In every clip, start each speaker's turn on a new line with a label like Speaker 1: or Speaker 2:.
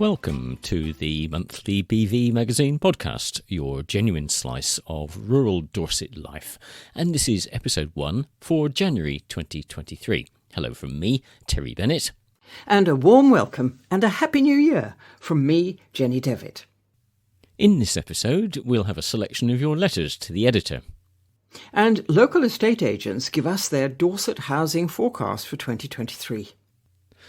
Speaker 1: Welcome to the monthly BV Magazine podcast, your genuine slice of rural Dorset life. And this is episode 1 for January 2023. Hello from me, Terry Bennett.
Speaker 2: And a warm welcome and a Happy New Year from me, Jenny Devitt.
Speaker 1: In this episode, we'll have a selection of your letters to the editor.
Speaker 2: And local estate agents give us their Dorset housing forecast for 2023.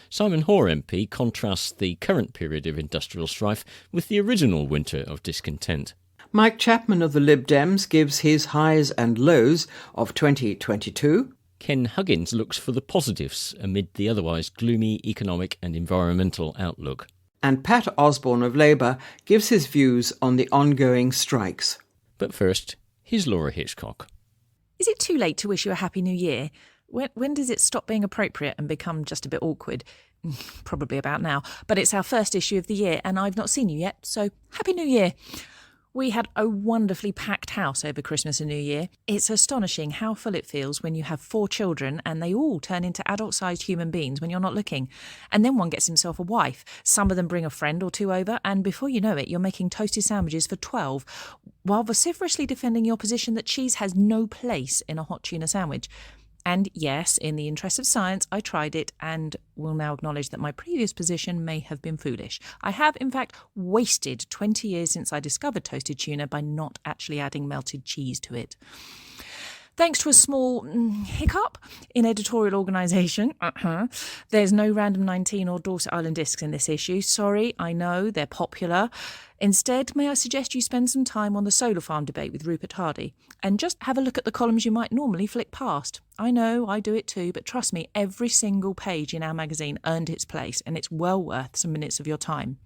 Speaker 1: Simon Hoare MP contrasts the current period of industrial strife with the original winter of discontent.
Speaker 2: Mike Chapman of the LibDems gives his highs and lows of 2022.
Speaker 1: Ken Huggins looks for the positives amid the otherwise gloomy economic and environmental outlook.
Speaker 2: And Pat Osborne of Labour gives his views on the ongoing strikes.
Speaker 1: But first, here's Laura Hitchcock.
Speaker 3: Is it too late to wish you a Happy New Year? When does it stop being appropriate and become just a bit awkward? Probably about now. But it's our first issue of the year and I've not seen you yet, so Happy New Year. We had a wonderfully packed house over Christmas and New Year. It's astonishing how full it feels when you have 4 children and they all turn into adult-sized human beings when you're not looking. And then one gets himself a wife. Some of them bring a friend or 2 over, and before you know it, you're making toasted sandwiches for 12, while vociferously defending your position that cheese has no place in a hot tuna sandwich. And yes, in the interest of science, I tried it and will now acknowledge that my previous position may have been foolish. I have, in fact, wasted 20 years since I discovered toasted tuna by not actually adding melted cheese to it. Thanks to a small hiccup in editorial organisation, there's no Random 19 or Dorset Island discs in this issue. Sorry, I know, they're popular. Instead, may I suggest you spend some time on the solar farm debate with Rupert Hardy and just have a look at the columns you might normally flick past. I know, I do it too, but trust me, every single page in our magazine earned its place and it's well worth some minutes of your time.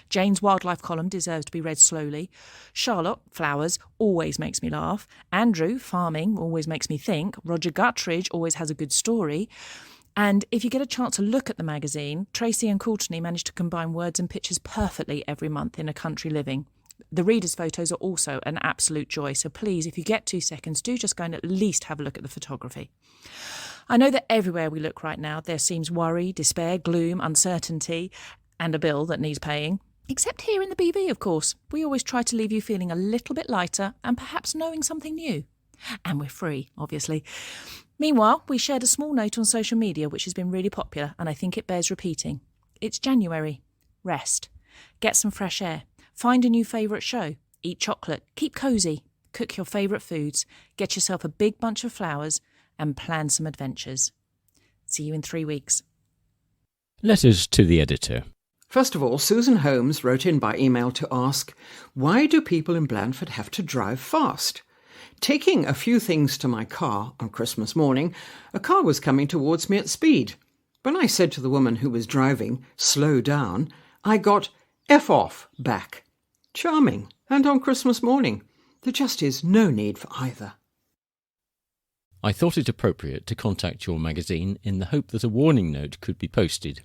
Speaker 3: Jane's wildlife column deserves to be read slowly. Charlotte, flowers, always makes me laugh. Andrew, farming, always makes me think. Roger Guttridge always has a good story. And if you get a chance to look at the magazine, Tracy and Courtney manage to combine words and pictures perfectly every month in A Country Living. The readers' photos are also an absolute joy, so please, if you get 2 seconds, do just go and at least have a look at the photography. I know that everywhere we look right now, there seems worry, despair, gloom, uncertainty, and a bill that needs paying. Except here in the BV, of course. We always try to leave you feeling a little bit lighter and perhaps knowing something new. And we're free, obviously. Meanwhile, we shared a small note on social media which has been really popular and I think it bears repeating. It's January. Rest. Get some fresh air. Find a new favourite show. Eat chocolate. Keep cosy. Cook your favourite foods. Get yourself a big bunch of flowers and plan some adventures. See you in 3 weeks.
Speaker 1: Letters to the editor.
Speaker 2: First of all, Susan Holmes wrote in by email to ask, why do people in Blandford have to drive fast? Taking a few things to my car on Christmas morning, a car was coming towards me at speed. When I said to the woman who was driving, slow down, I got F off back. Charming, and on Christmas morning. There just is no need for either.
Speaker 1: I thought it appropriate to contact your magazine in the hope that a warning note could be posted.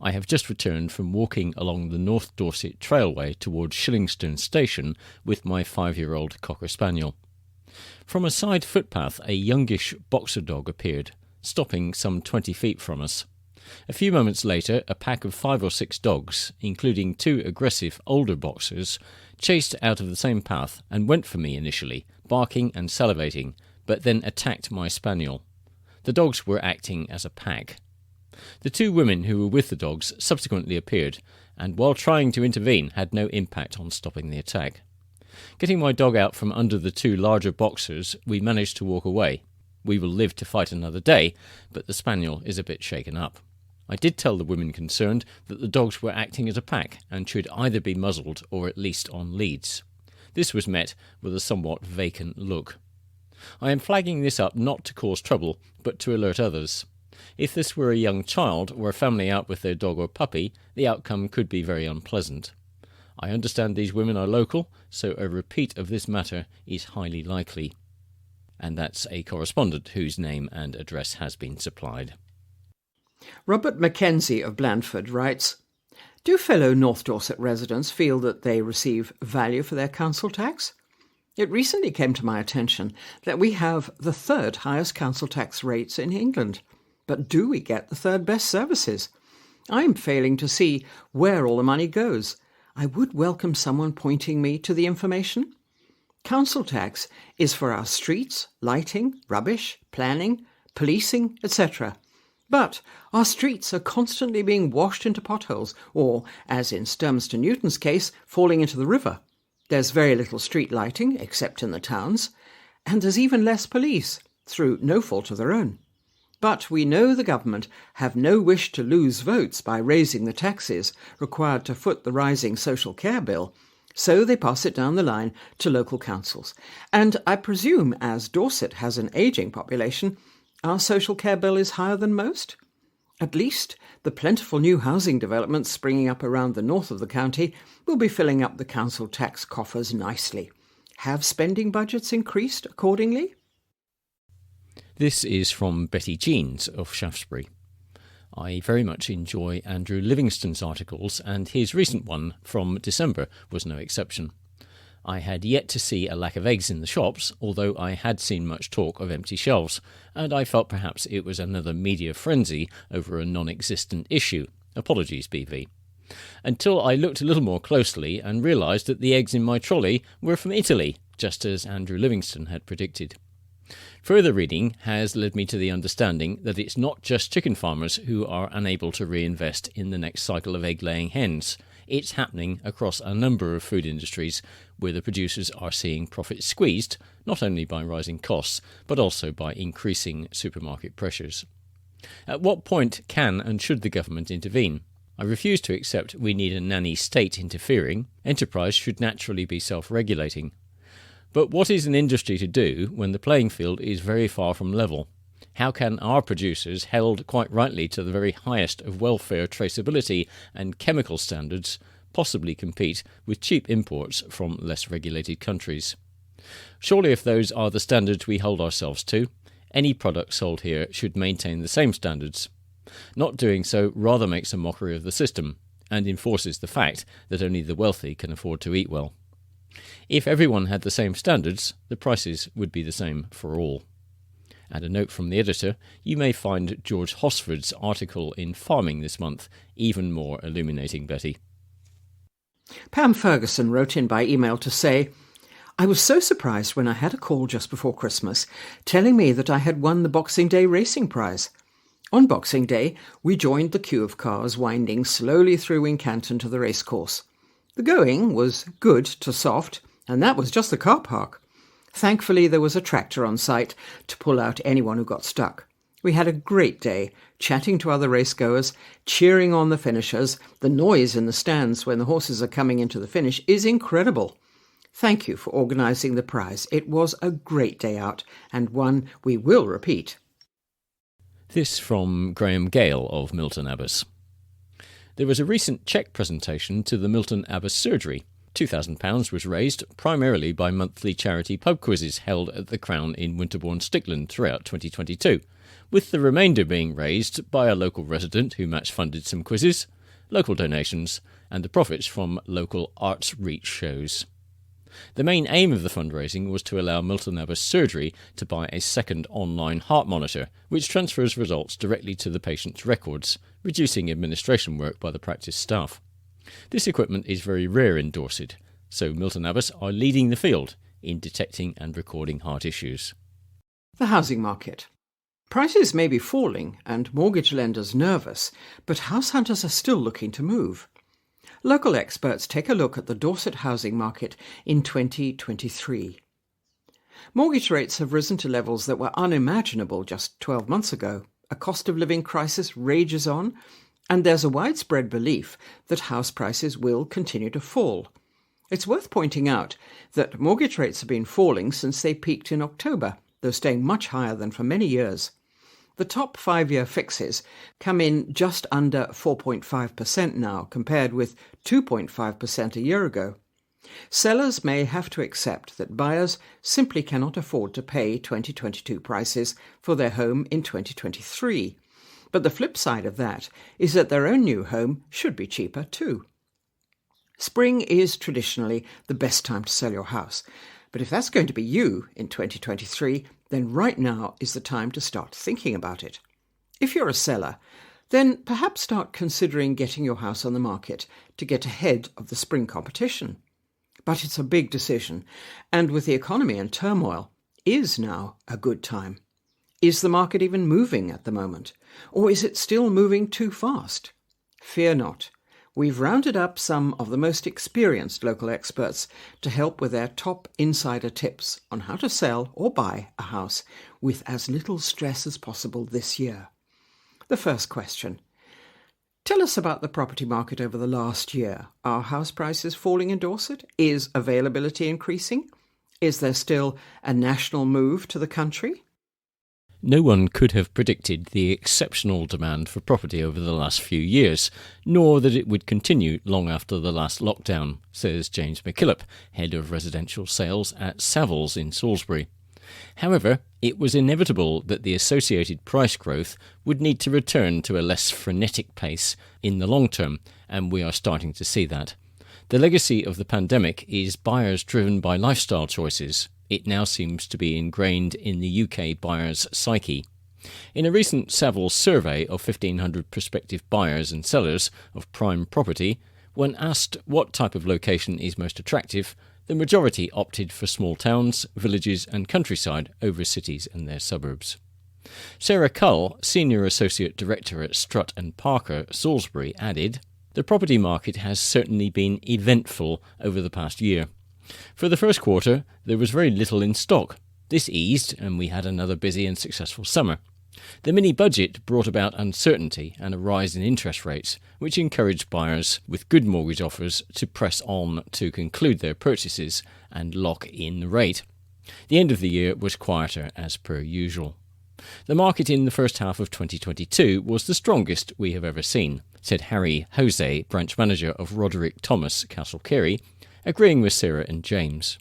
Speaker 1: I have just returned from walking along the North Dorset Trailway towards Shillingstone Station with my 5-year-old Cocker Spaniel. From a side footpath, a youngish boxer dog appeared, stopping some 20 feet from us. A few moments later, a pack of 5 or 6 dogs, including 2 aggressive older boxers, chased out of the same path and went for me initially, barking and salivating, but then attacked my spaniel. The dogs were acting as a pack. The 2 women who were with the dogs subsequently appeared, and while trying to intervene, had no impact on stopping the attack. Getting my dog out from under the 2 larger boxers, we managed to walk away. We will live to fight another day, but the spaniel is a bit shaken up. I did tell the women concerned that the dogs were acting as a pack and should either be muzzled or at least on leads. This was met with a somewhat vacant look. I am flagging this up not to cause trouble, but to alert others. If this were a young child or a family out with their dog or puppy, the outcome could be very unpleasant. I understand these women are local, so a repeat of this matter is highly likely. And that's a correspondent whose name and address has been supplied.
Speaker 2: Robert Mackenzie of Blandford writes, do fellow North Dorset residents feel that they receive value for their council tax? It recently came to my attention that we have the 3rd highest council tax rates in England. But do we get the 3rd best services? I'm failing to see where all the money goes. I would welcome someone pointing me to the information. Council tax is for our streets, lighting, rubbish, planning, policing, etc. But our streets are constantly being washed into potholes, or, as in Sturmston Newton's case, falling into the river. There's very little street lighting, except in the towns, and there's even less police, through no fault of their own. But we know the government have no wish to lose votes by raising the taxes required to foot the rising social care bill, so they pass it down the line to local councils. And I presume, as Dorset has an ageing population, our social care bill is higher than most? At least the plentiful new housing developments springing up around the north of the county will be filling up the council tax coffers nicely. Have spending budgets increased accordingly?
Speaker 1: This is from Betty Jeans of Shaftesbury. I very much enjoy Andrew Livingston's articles, and his recent one from December was no exception. I had yet to see a lack of eggs in the shops, although I had seen much talk of empty shelves, and I felt perhaps it was another media frenzy over a non-existent issue. Apologies, BV. Until I looked a little more closely and realised that the eggs in my trolley were from Italy, just as Andrew Livingston had predicted. Further reading has led me to the understanding that it's not just chicken farmers who are unable to reinvest in the next cycle of egg-laying hens. It's happening across a number of food industries where the producers are seeing profits squeezed, not only by rising costs, but also by increasing supermarket pressures. At what point can and should the government intervene? I refuse to accept we need a nanny state interfering. Enterprise should naturally be self-regulating. But what is an industry to do when the playing field is very far from level? How can our producers, held quite rightly to the very highest of welfare, traceability and chemical standards, possibly compete with cheap imports from less regulated countries? Surely if those are the standards we hold ourselves to, any product sold here should maintain the same standards. Not doing so rather makes a mockery of the system, and enforces the fact that only the wealthy can afford to eat well. If everyone had the same standards, the prices would be the same for all. And a note from the editor, you may find George Hosford's article in Farming this month even more illuminating, Betty.
Speaker 2: Pam Ferguson wrote in by email to say, I was so surprised when I had a call just before Christmas telling me that I had won the Boxing Day racing prize. On Boxing Day, we joined the queue of cars winding slowly through Wincanton to the racecourse. The going was good to soft, and that was just the car park. Thankfully, there was a tractor on site to pull out anyone who got stuck. We had a great day, chatting to other racegoers, cheering on the finishers. The noise in the stands when the horses are coming into the finish is incredible. Thank you for organising the prize. It was a great day out, and one we will repeat.
Speaker 1: This from Graham Gale of Milton Abbas. There was a recent cheque presentation to the Milton Abbas Surgery. £2,000 was raised primarily by monthly charity pub quizzes held at the Crown in Winterbourne, Stickland throughout 2022, with the remainder being raised by a local resident who match-funded some quizzes, local donations, and the profits from local arts reach shows. The main aim of the fundraising was to allow Milton Abbas Surgery to buy a second online heart monitor, which transfers results directly to the patient's records, reducing administration work by the practice staff. This equipment is very rare in Dorset, so Milton Abbas are leading the field in detecting and recording heart issues.
Speaker 2: The housing market. Prices may be falling and mortgage lenders nervous, but house hunters are still looking to move. Local experts take a look at the Dorset housing market in 2023. Mortgage rates have risen to levels that were unimaginable just 12 months ago. A cost of living crisis rages on, and there's a widespread belief that house prices will continue to fall. It's worth pointing out that mortgage rates have been falling since they peaked in October, though staying much higher than for many years. The top 5-year fixes come in just under 4.5% now, compared with 2.5% a year ago. Sellers may have to accept that buyers simply cannot afford to pay 2022 prices for their home in 2023. But the flip side of that is that their own new home should be cheaper too. Spring is traditionally the best time to sell your house. But if that's going to be you in 2023, then right now is the time to start thinking about it. If you're a seller, then perhaps start considering getting your house on the market to get ahead of the spring competition. But it's a big decision, and with the economy in turmoil, is now a good time? Is the market even moving at the moment? Or is it still moving too fast? Fear not. We've rounded up some of the most experienced local experts to help with their top insider tips on how to sell or buy a house with as little stress as possible this year. The first question. Tell us about the property market over the last year. Are house prices falling in Dorset? Is availability increasing? Is there still a national move to the country?
Speaker 1: No one could have predicted the exceptional demand for property over the last few years, nor that it would continue long after the last lockdown, says James McKillop, head of residential sales at Savills in Salisbury. However, it was inevitable that the associated price growth would need to return to a less frenetic pace in the long term, and we are starting to see that. The legacy of the pandemic is buyers driven by lifestyle choices. It now seems to be ingrained in the UK buyer's psyche. In a recent Savills survey of 1,500 prospective buyers and sellers of prime property, when asked what type of location is most attractive, the majority opted for small towns, villages and countryside over cities and their suburbs. Sarah Cull, Senior Associate Director at Strutt & Parker, Salisbury, added, "The property market has certainly been eventful over the past year. For the first quarter, there was very little in stock. This eased, and we had another busy and successful summer. The mini-budget brought about uncertainty and a rise in interest rates, which encouraged buyers with good mortgage offers to press on to conclude their purchases and lock in the rate. The end of the year was quieter as per usual. The market in the first half of 2022 was the strongest we have ever seen," said Harry Jose, branch manager of Roderick Thomas, Castle Carey, agreeing with Sarah and James.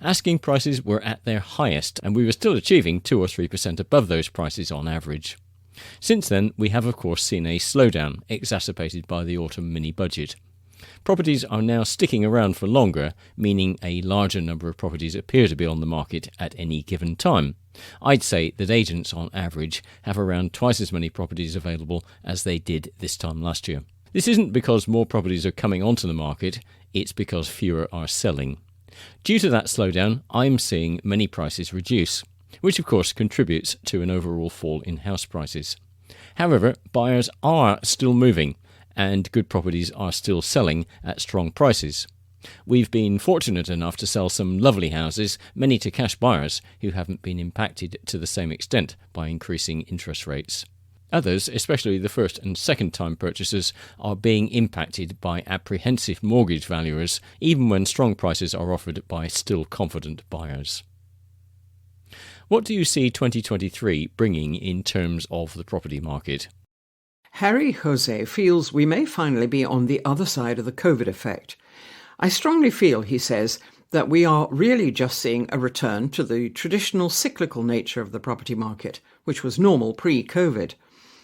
Speaker 1: Asking prices were at their highest, and we were still achieving 2 or 3% above those prices on average. Since then, we have of course seen a slowdown, exacerbated by the autumn mini-budget. Properties are now sticking around for longer, meaning a larger number of properties appear to be on the market at any given time. I'd say that agents, on average, have around twice as many properties available as they did this time last year. This isn't because more properties are coming onto the market, it's because fewer are selling. Due to that slowdown, I'm seeing many prices reduce, which of course contributes to an overall fall in house prices. However, buyers are still moving, and good properties are still selling at strong prices. We've been fortunate enough to sell some lovely houses, many to cash buyers who haven't been impacted to the same extent by increasing interest rates. Others, especially the first and second time purchasers, are being impacted by apprehensive mortgage valuers, even when strong prices are offered by still confident buyers. What do you see 2023 bringing in terms of the property market?
Speaker 2: Harry Jose feels we may finally be on the other side of the COVID effect. I strongly feel, he says, that we are really just seeing a return to the traditional cyclical nature of the property market, which was normal pre-COVID.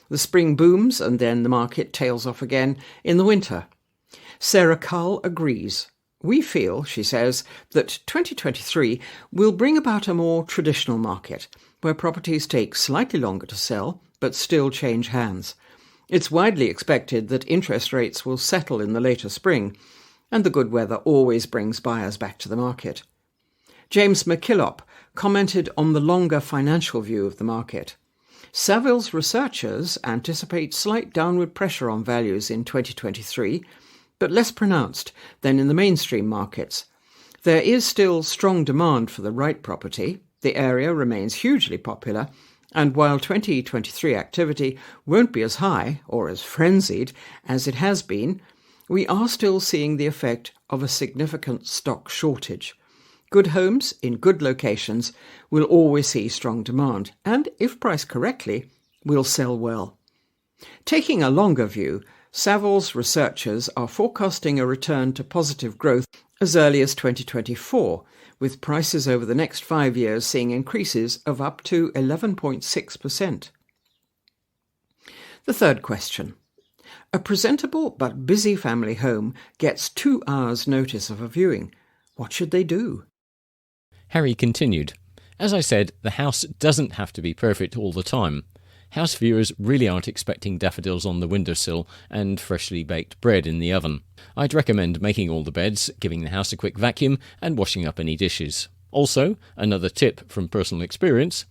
Speaker 2: The spring booms and then the market tails off again in the winter. Sarah Cull agrees. We feel, she says, that 2023 will bring about a more traditional market, where properties take slightly longer to sell, but still change hands. It's widely expected that interest rates will settle in the later spring, and the good weather always brings buyers back to the market. James McKillop commented on the longer financial view of the market. Savills researchers anticipate slight downward pressure on values in 2023, but less pronounced than in the mainstream markets. There is still strong demand for the right property, the area remains hugely popular, and while 2023 activity won't be as high or as frenzied as it has been, we are still seeing the effect of a significant stock shortage. Good homes in good locations will always see strong demand, and if priced correctly, will sell well. Taking a longer view, Savills researchers are forecasting a return to positive growth as early as 2024, with prices over the next 5 years seeing increases of up to 11.6%. The third question. A presentable but busy family home gets 2 hours' notice of a viewing. What should they do?
Speaker 1: Harry continued, "As I said, the house doesn't have to be perfect all the time. House viewers really aren't expecting daffodils on the windowsill and freshly baked bread in the oven. I'd recommend making all the beds, giving the house a quick vacuum, and washing up any dishes. Also, another tip from personal experience,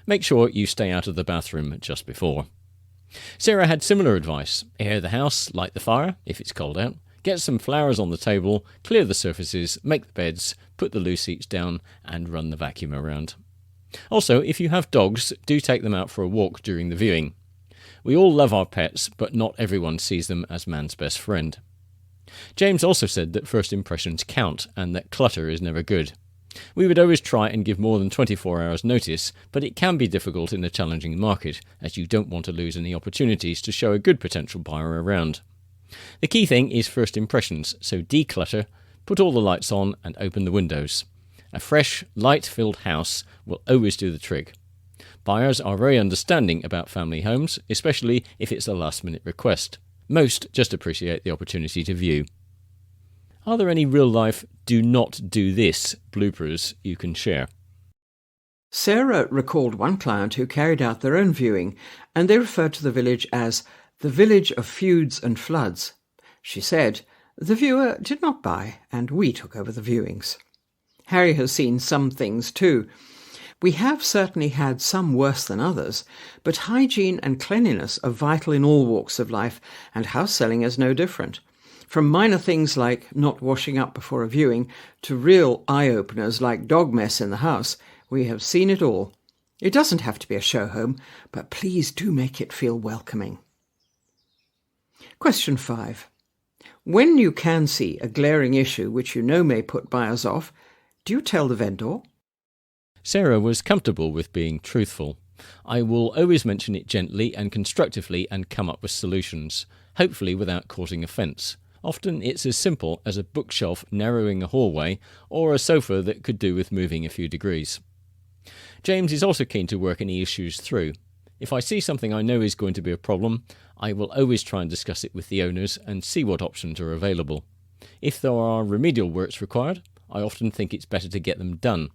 Speaker 1: make sure you stay out of the bathroom just before. Sarah had similar advice. Air the house, light the fire, if it's cold out, get some flowers on the table, clear the surfaces, make the beds, put the loose seats down, and run the vacuum around. Also, if you have dogs, do take them out for a walk during the viewing. We all love our pets, but not everyone sees them as man's best friend. James also said that first impressions count and that clutter is never good. We would always try and give more than 24 hours notice, but it can be difficult in a challenging market, as you don't want to lose any opportunities to show a good potential buyer around. The key thing is first impressions, so declutter, put all the lights on and open the windows. A fresh, light-filled house will always do the trick. Buyers are very understanding about family homes, especially if it's a last-minute request. Most just appreciate the opportunity to view. Are there any real-life do not do this bloopers you can share?
Speaker 2: Sarah recalled one client who carried out their own viewing, and they referred to the village as the village of feuds and floods. She said, "The viewer did not buy, and we took over the viewings." Harry has seen some things too. We have certainly had some worse than others, but hygiene and cleanliness are vital in all walks of life, and house selling is no different. From minor things like not washing up before a viewing to real eye-openers like dog mess in the house, we have seen it all. It doesn't have to be a show home, but please do make it feel welcoming. Question 5. When you can see a glaring issue which you know may put buyers off, do you tell the vendor?
Speaker 1: Sarah was comfortable with being truthful. I will always mention it gently and constructively and come up with solutions, hopefully without causing offence. Often it's as simple as a bookshelf narrowing a hallway or a sofa that could do with moving a few degrees. James is also keen to work any issues through. If I see something I know is going to be a problem, I will always try and discuss it with the owners and see what options are available. If there are remedial works required, I often think it's better to get them done.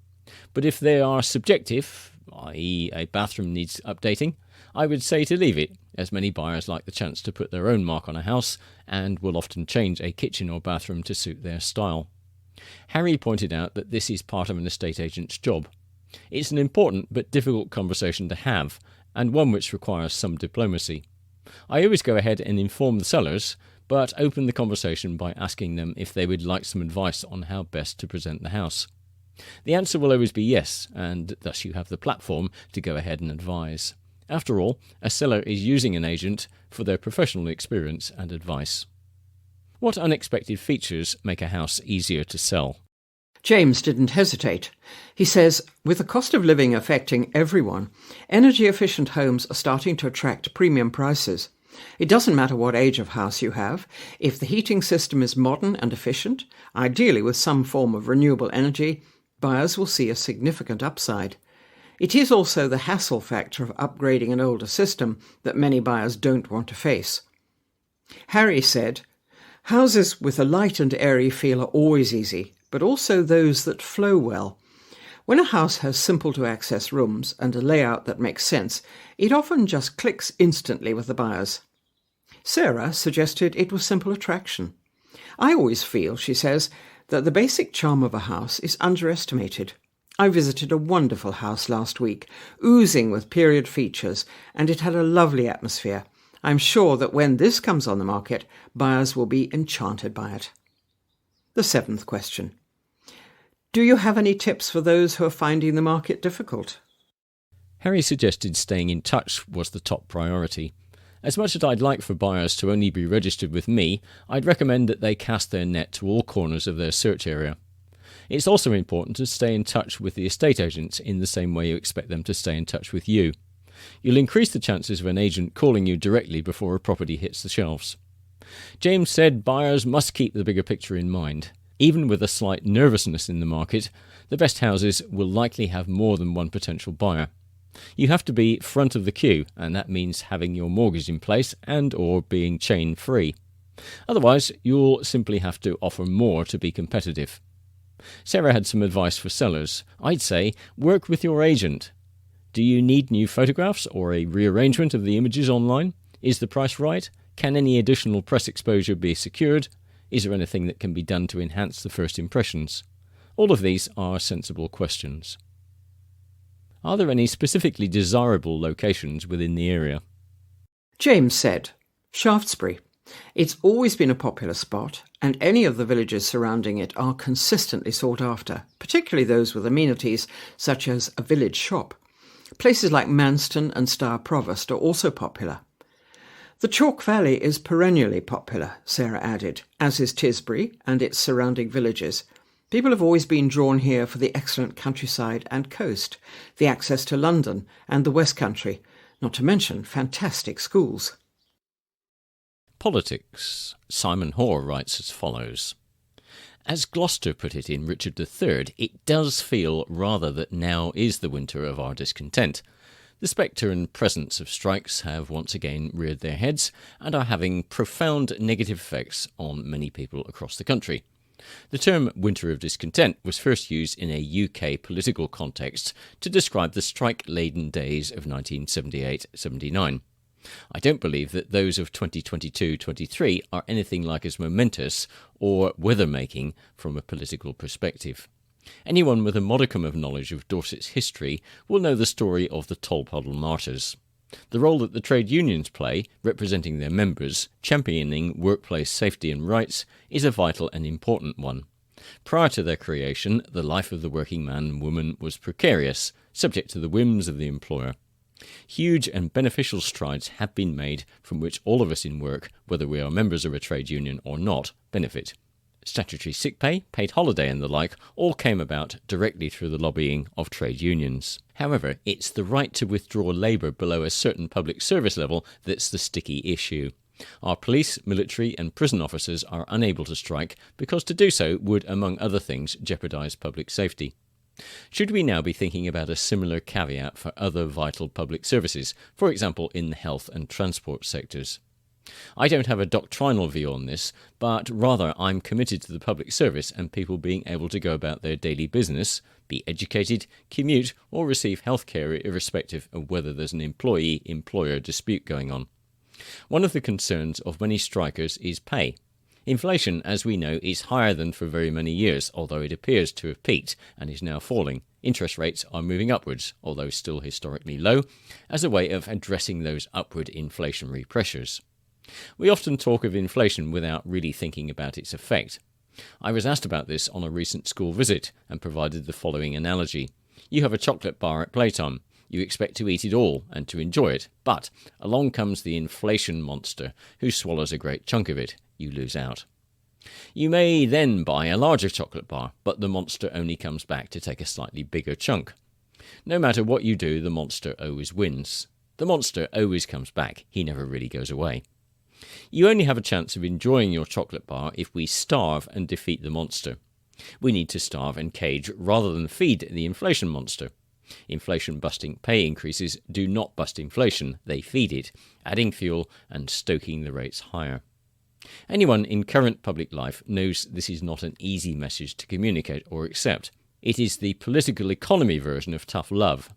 Speaker 1: But if they are subjective, i.e. a bathroom needs updating, I would say to leave it, as many buyers like the chance to put their own mark on a house and will often change a kitchen or bathroom to suit their style. Harry pointed out that this is part of an estate agent's job. It's an important but difficult conversation to have, and one which requires some diplomacy. I always go ahead and inform the sellers, but open the conversation by asking them if they would like some advice on how best to present the house. The answer will always be yes, and thus you have the platform to go ahead and advise. After all, a seller is using an agent for their professional experience and advice. What unexpected features make a house easier to sell?
Speaker 2: James didn't hesitate. He says, with the cost of living affecting everyone, energy-efficient homes are starting to attract premium prices. It doesn't matter what age of house you have. If the heating system is modern and efficient, ideally with some form of renewable energy, buyers will see a significant upside. It is also the hassle factor of upgrading an older system that many buyers don't want to face. Harry said, houses with a light and airy feel are always easy, but also those that flow well. When a house has simple-to-access rooms and a layout that makes sense, it often just clicks instantly with the buyers. Sarah suggested it was simple attraction. I always feel, she says, that the basic charm of a house is underestimated. I visited a wonderful house last week, oozing with period features, and it had a lovely atmosphere. I'm sure that when this comes on the market, buyers will be enchanted by it. The 7th question. Do you have any tips for those who are finding the market difficult?
Speaker 1: Harry suggested staying in touch was the top priority. As much as I'd like for buyers to only be registered with me, I'd recommend that they cast their net to all corners of their search area. It's also important to stay in touch with the estate agents in the same way you expect them to stay in touch with you. You'll increase the chances of an agent calling you directly before a property hits the shelves. James said buyers must keep the bigger picture in mind. Even with a slight nervousness in the market, the best houses will likely have more than one potential buyer. You have to be front of the queue, and that means having your mortgage in place and or being chain-free. Otherwise, you'll simply have to offer more to be competitive. Sarah had some advice for sellers. I'd say work with your agent. Do you need new photographs or a rearrangement of the images online? Is the price right? Can any additional press exposure be secured? Is there anything that can be done to enhance the first impressions? All of these are sensible questions. Are there any specifically desirable locations within the area?
Speaker 2: James said, Shaftesbury. It's always been a popular spot, and any of the villages surrounding it are consistently sought after, particularly those with amenities such as a village shop. Places like Manston and Stour Provost are also popular. The Chalk Valley is perennially popular, Sarah added, as is Tisbury and its surrounding villages. People have always been drawn here for the excellent countryside and coast, the access to London and the West Country, not to mention fantastic schools.
Speaker 1: Politics. Simon Hoare writes as follows. As Gloucester put it in Richard III, it does feel rather that now is the winter of our discontent. The spectre and presence of strikes have once again reared their heads and are having profound negative effects on many people across the country. The term winter of discontent was first used in a UK political context to describe the strike-laden days of 1978-79. I don't believe that those of 2022-23 are anything like as momentous or weather-making from a political perspective. Anyone with a modicum of knowledge of Dorset's history will know the story of the Tolpuddle Martyrs. The role that the trade unions play, representing their members, championing workplace safety and rights, is a vital and important one. Prior to their creation, the life of the working man and woman was precarious, subject to the whims of the employer. Huge and beneficial strides have been made from which all of us in work, whether we are members of a trade union or not, benefit. Statutory sick pay, paid holiday and the like all came about directly through the lobbying of trade unions. However, it's the right to withdraw labour below a certain public service level that's the sticky issue. Our police, military and prison officers are unable to strike because to do so would, among other things, jeopardise public safety. Should we now be thinking about a similar caveat for other vital public services, for example in the health and transport sectors? I don't have a doctrinal view on this, but rather I'm committed to the public service and people being able to go about their daily business, be educated, commute or receive healthcare irrespective of whether there's an employee-employer dispute going on. One of the concerns of many strikers is pay. Inflation, as we know, is higher than for very many years, although it appears to have peaked and is now falling. Interest rates are moving upwards, although still historically low, as a way of addressing those upward inflationary pressures. We often talk of inflation without really thinking about its effect. I was asked about this on a recent school visit and provided the following analogy. You have a chocolate bar at playtime. You expect to eat it all and to enjoy it, but along comes the inflation monster who swallows a great chunk of it. You lose out. You may then buy a larger chocolate bar, but the monster only comes back to take a slightly bigger chunk. No matter what you do, the monster always wins. The monster always comes back. He never really goes away. You only have a chance of enjoying your chocolate bar if we starve and defeat the monster. We need to starve and cage rather than feed the inflation monster. Inflation-busting pay increases do not bust inflation, they feed it, adding fuel and stoking the rates higher. Anyone in current public life knows this is not an easy message to communicate or accept. It is the political economy version of tough love.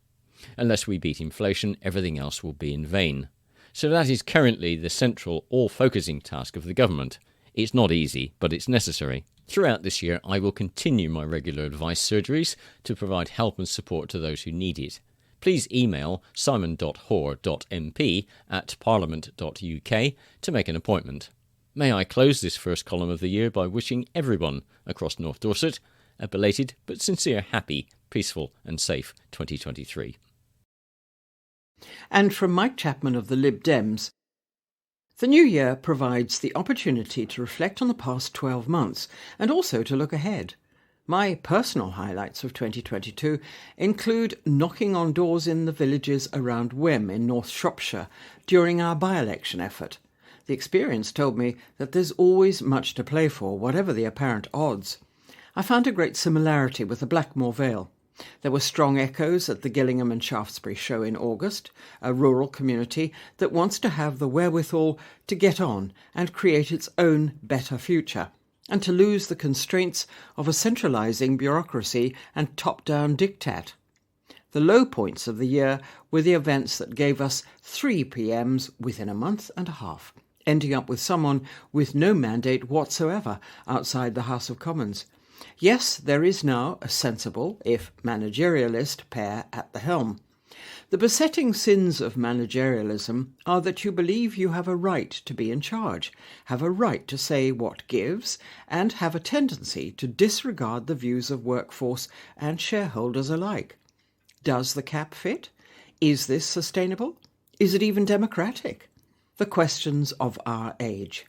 Speaker 1: Unless we beat inflation, everything else will be in vain. So that is currently the central, all-focusing task of the government. It's not easy, but it's necessary. Throughout this year, I will continue my regular advice surgeries to provide help and support to those who need it. Please email simon.hoare.mp@parliament.uk to make an appointment. May I close this first column of the year by wishing everyone across North Dorset a belated but sincere, happy, peaceful and safe 2023.
Speaker 2: And from Mike Chapman of the LibDems, the new year provides the opportunity to reflect on the past 12 months and also to look ahead. My personal highlights of 2022 include knocking on doors in the villages around Wem in North Shropshire during our by-election effort. The experience told me that there's always much to play for, whatever the apparent odds. I found a great similarity with the Blackmore Vale. There were strong echoes at the Gillingham and Shaftesbury show in August, a rural community that wants to have the wherewithal to get on and create its own better future, and to lose the constraints of a centralising bureaucracy and top-down diktat. The low points of the year were the events that gave us 3 PMs within a month and a half, ending up with someone with no mandate whatsoever outside the House of Commons. Yes, there is now a sensible, if managerialist, pair at the helm. The besetting sins of managerialism are that you believe you have a right to be in charge, have a right to say what gives, and have a tendency to disregard the views of workforce and shareholders alike. Does the cap fit? Is this sustainable? Is it even democratic? The questions of our age.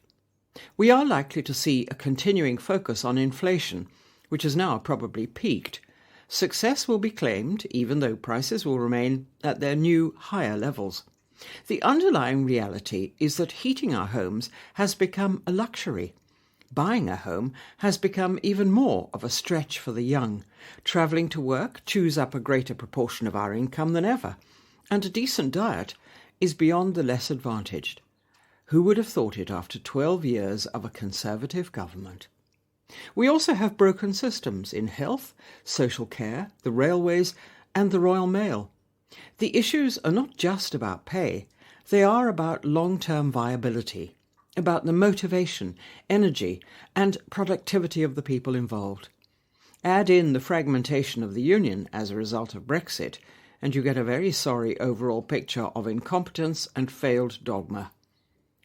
Speaker 2: We are likely to see a continuing focus on inflation, which has now probably peaked. Success will be claimed, even though prices will remain at their new higher levels. The underlying reality is that heating our homes has become a luxury. Buying a home has become even more of a stretch for the young. Travelling to work chews up a greater proportion of our income than ever, and a decent diet is beyond the less advantaged. Who would have thought it after 12 years of a Conservative government? We also have broken systems in health, social care, the railways, and the Royal Mail. The issues are not just about pay, they are about long-term viability, about the motivation, energy, and productivity of the people involved. Add in the fragmentation of the Union as a result of Brexit, and you get a very sorry overall picture of incompetence and failed dogma.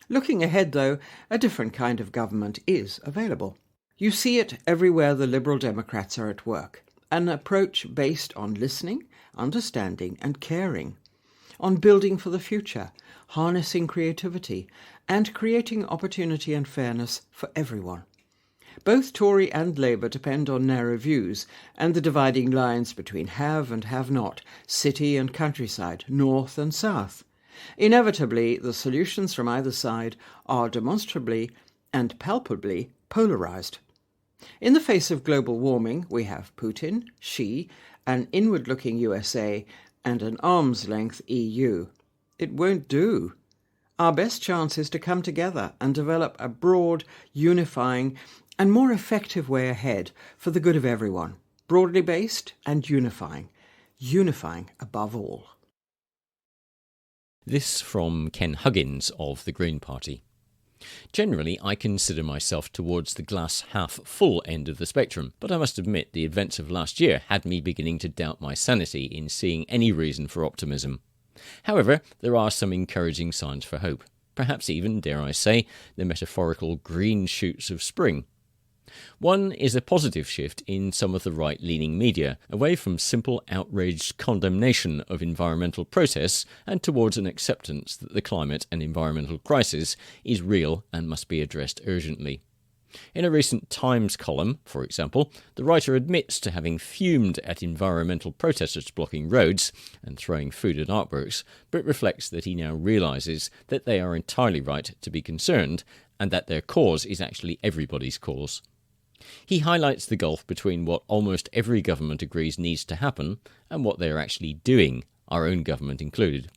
Speaker 2: Looking ahead, though, a different kind of government is available. You see it everywhere the Liberal Democrats are at work, an approach based on listening, understanding and caring, on building for the future, harnessing creativity, and creating opportunity and fairness for everyone. Both Tory and Labour depend on narrow views and the dividing lines between have and have not, city and countryside, north and south. Inevitably, the solutions from either side are demonstrably and palpably polarised. In the face of global warming, we have Putin, Xi, an inward-looking USA, and an arm's-length EU. It won't do. Our best chance is to come together and develop a broad, unifying, and more effective way ahead for the good of everyone, broadly based and unifying above all.
Speaker 1: This from Ken Huggins of the Green Party. Generally, I consider myself towards the glass half full end of the spectrum, but I must admit the events of last year had me beginning to doubt my sanity in seeing any reason for optimism. However, there are some encouraging signs for hope, perhaps even, dare I say, the metaphorical green shoots of spring. One is a positive shift in some of the right-leaning media, away from simple outraged condemnation of environmental protests and towards an acceptance that the climate and environmental crisis is real and must be addressed urgently. In a recent Times column, for example, the writer admits to having fumed at environmental protesters blocking roads and throwing food at artworks, but reflects that he now realises that they are entirely right to be concerned and that their cause is actually everybody's cause. He highlights the gulf between what almost every government agrees needs to happen and what they are actually doing, our own government included.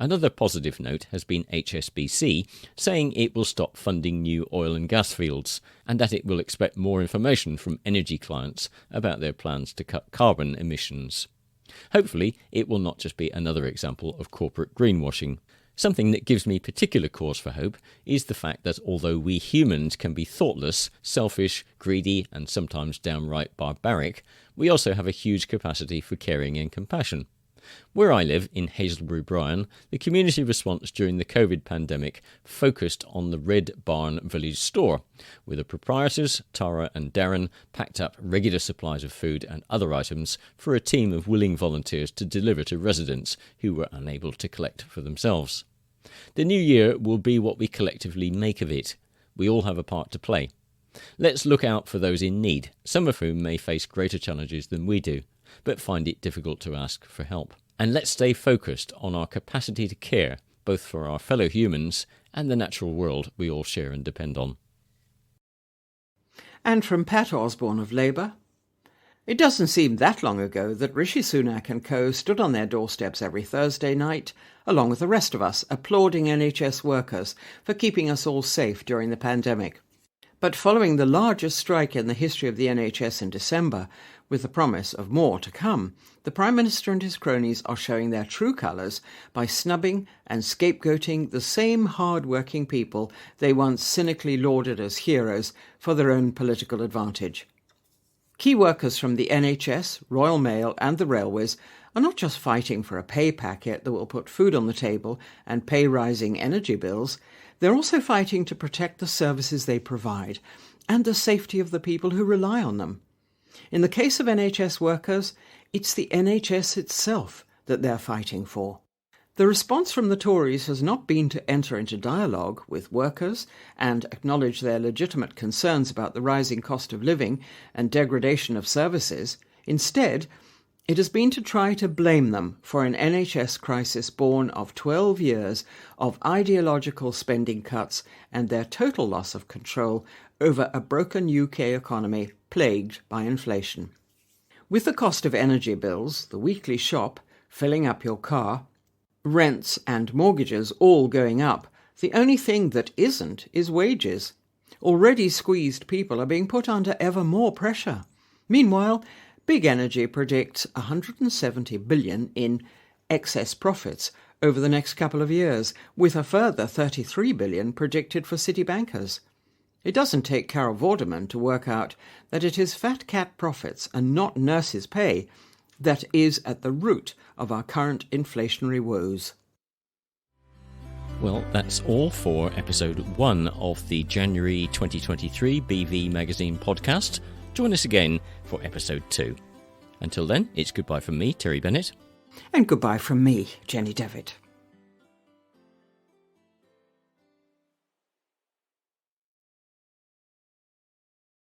Speaker 1: Another positive note has been HSBC saying it will stop funding new oil and gas fields and that it will expect more information from energy clients about their plans to cut carbon emissions. Hopefully, it will not just be another example of corporate greenwashing. Something that gives me particular cause for hope is the fact that although we humans can be thoughtless, selfish, greedy and sometimes downright barbaric, we also have a huge capacity for caring and compassion. Where I live, in Hazelbury Bryan, the community response during the COVID pandemic focused on the Red Barn Village store, where the proprietors, Tara and Darren, packed up regular supplies of food and other items for a team of willing volunteers to deliver to residents who were unable to collect for themselves. The new year will be what we collectively make of it. We all have a part to play. Let's look out for those in need, some of whom may face greater challenges than we do, but find it difficult to ask for help. And let's stay focused on our capacity to care, both for our fellow humans and the natural world we all share and depend on.
Speaker 2: And from Pat Osborne of Labour, it doesn't seem that long ago that Rishi Sunak and co stood on their doorsteps every Thursday night, along with the rest of us, applauding NHS workers for keeping us all safe during the pandemic. But following the largest strike in the history of the NHS in December, With the promise of more to come, the Prime Minister and his cronies are showing their true colours by snubbing and scapegoating the same hard-working people they once cynically lauded as heroes for their own political advantage. Key workers from the NHS, Royal Mail and the railways are not just fighting for a pay packet that will put food on the table and pay rising energy bills, they're also fighting to protect the services they provide and the safety of the people who rely on them. In the case of NHS workers, it's the NHS itself that they're fighting for. The response from the Tories has not been to enter into dialogue with workers and acknowledge their legitimate concerns about the rising cost of living and degradation of services. Instead, it has been to try to blame them for an NHS crisis born of 12 years of ideological spending cuts and their total loss of control over a broken UK economy plagued by inflation. With the cost of energy bills, the weekly shop, filling up your car, rents and mortgages all going up, the only thing that isn't is wages. Already squeezed people are being put under ever more pressure. Meanwhile, Big Energy predicts 170 billion in excess profits over the next couple of years, with a further 33 billion predicted for city bankers. It doesn't take Carol Vorderman to work out that it is fat cat profits and not nurses' pay that is at the root of our current inflationary woes.
Speaker 1: Well, that's all for episode 1 of the January 2023 BV Magazine podcast. Join us again for episode 2. Until then, it's goodbye from me, Terry Bennett.
Speaker 2: And goodbye from me, Jenny Devitt.